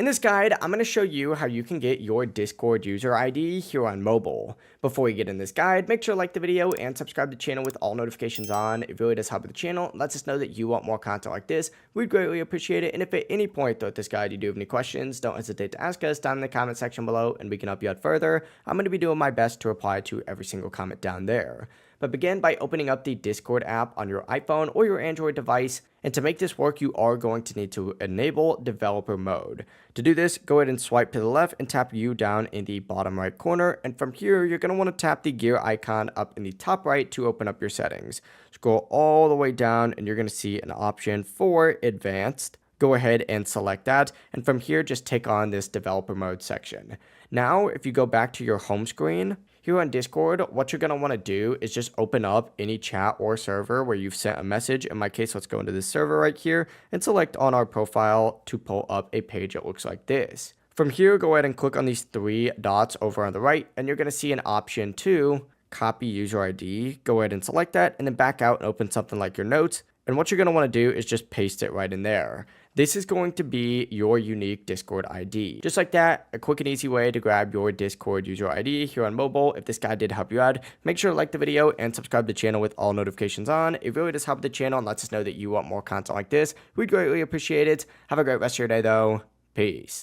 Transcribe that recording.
In this guide, I'm going to show you how you can get your Discord user ID here on mobile. Before you get in this guide, make sure to like the video and subscribe to the channel with all notifications on. It really does help the channel. It lets us know that you want more content like this. We'd greatly appreciate it. And if at any point throughout this guide you do have any questions, don't hesitate to ask us down in the comment section below and we can help you out further. I'm going to be doing my best to reply to every single comment down there. But begin by opening up the Discord app on your iPhone or your Android device. And to make this work, you are going to need to enable developer mode. To do this, go ahead and swipe to the left and tap U down in the bottom right corner. And from here, you're going to want to tap the gear icon up in the top right to open up your settings. Scroll all the way down and you're going to see an option for advanced. Go ahead and select that. And from here, just take on this developer mode section. Now, if you go back to your home screen, here on Discord, what you're going to want to do is just open up any chat or server where you've sent a message. In my case, let's go into this server right here and select on our profile to pull up a page that looks like this. From here, go ahead and click on these three dots over on the right, and you're going to see an option to copy user ID. Go ahead and select that and then back out and open something like your notes. And what you're going to want to do is just paste it right in there. This is going to be your unique Discord ID. Just like that, a quick and easy way to grab your Discord user ID here on mobile. If this guide did help you out, make sure to like the video and subscribe to the channel with all notifications on. It really does help the channel and lets us know that you want more content like this. We'd greatly appreciate it. Have a great rest of your day though. Peace.